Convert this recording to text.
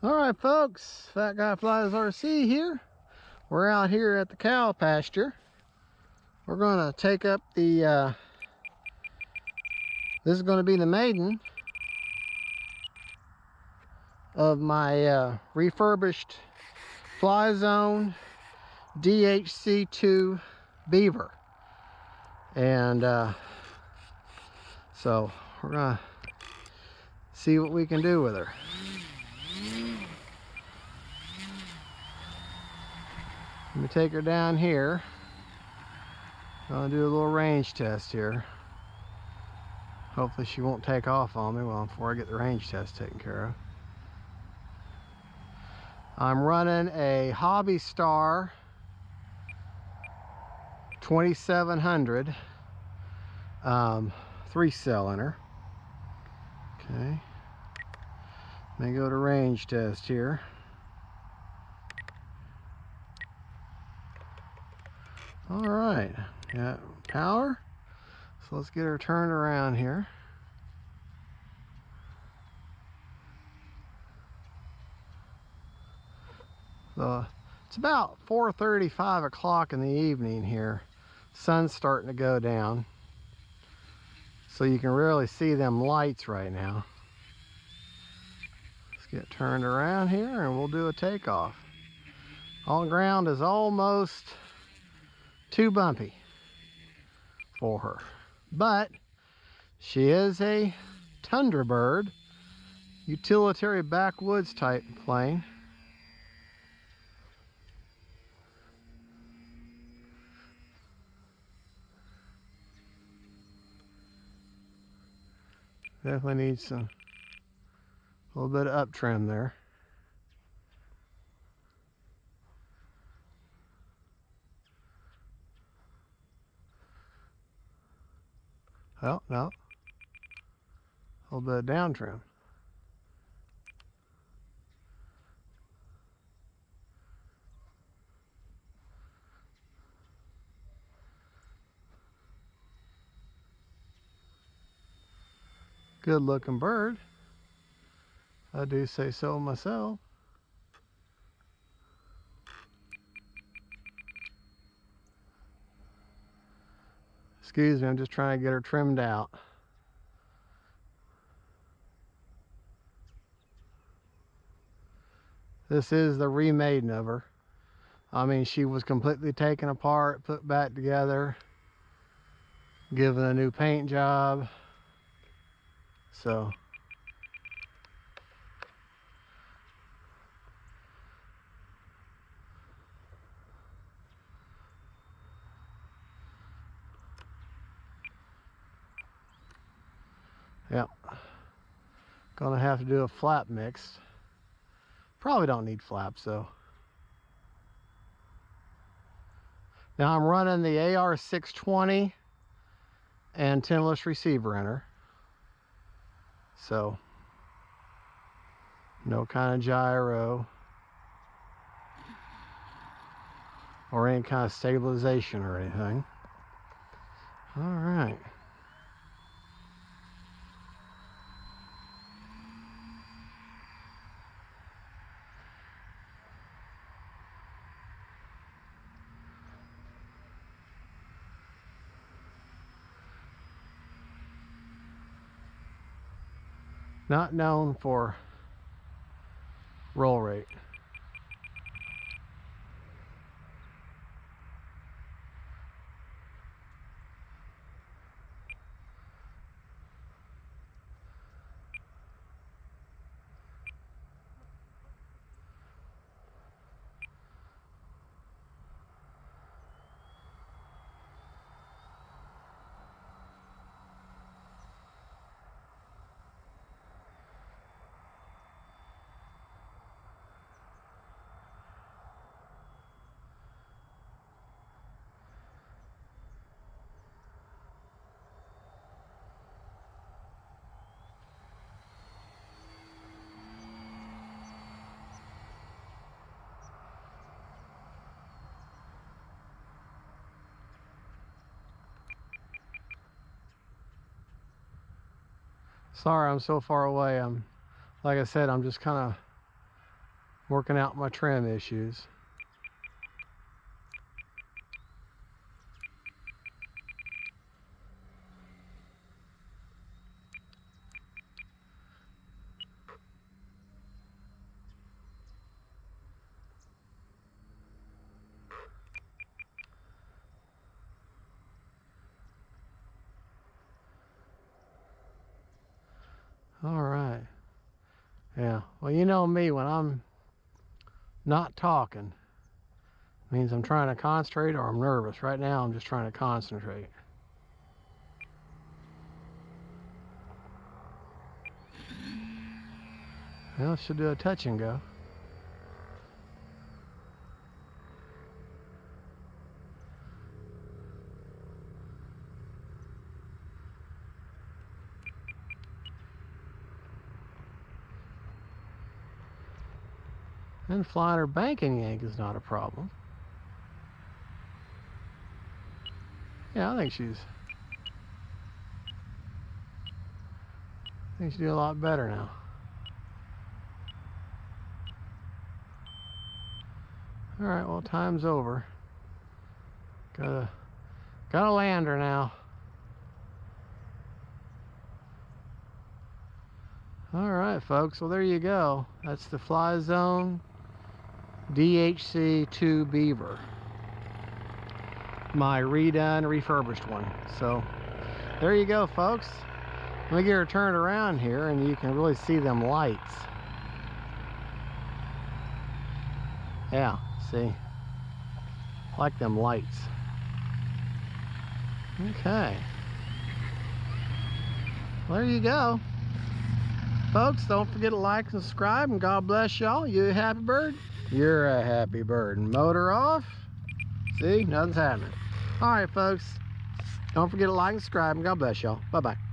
All right, folks, Fat Guy Flies RC here. We're out here at the cow pasture. We're gonna take up the, this is gonna be the maiden of my refurbished Flyzone DHC-2 Beaver. And so we're gonna see what we can do with her. Let me take her down here. Gonna do a little range test here. Hopefully she won't take off on me before I get the range test taken care of. I'm running a Hobby Star 2700 3-cylinder. Okay. Let me go to range test here. All right, got power. So let's get her turned around here. So it's about 4:30, 5 o'clock in the evening here. Sun's starting to go down. So you can really see them lights right now. Let's get turned around here and we'll do a takeoff. All ground is almost too bumpy for her. But she is a tundra bird, utilitarian backwoods type plane. Definitely needs a little bit of up trim there. Oh, no. A little bit of down trim. Good looking bird. I do say so myself. Excuse me, I'm just trying to get her trimmed out. This is the remade of her. I mean, she was completely taken apart, put back together, given a new paint job. So yep, gonna have to do a flap mix. Probably don't need flaps though. Now I'm running the AR620 antenna-less receiver in her. So no kind of gyro or any kind of stabilization or anything. All right. Not known for roll rate. Sorry I'm so far away. Like I said, I'm just kind of working out my trim issues. All right. Yeah, well, you know me, when I'm not talking, means I'm trying to concentrate or I'm nervous. Right now, I'm just trying to concentrate. Well, should do a touch and go. And flying her banking yank is not a problem. Yeah, I think she's doing a lot better now. All right, well, time's over. Gotta land her now. All right, folks. Well, there you go. That's the Flyzone DHC-2 Beaver. My redone, refurbished one. So there you go, folks. Let me get her turned around here and you can really see them lights. Yeah, see? Like them lights. Okay. Well, there you go. Folks, don't forget to like and subscribe, and God bless y'all. You a happy bird? You're a happy bird. And motor off. See, nothing's happening. All right, folks. Don't forget to like and subscribe, and God bless y'all. Bye-bye.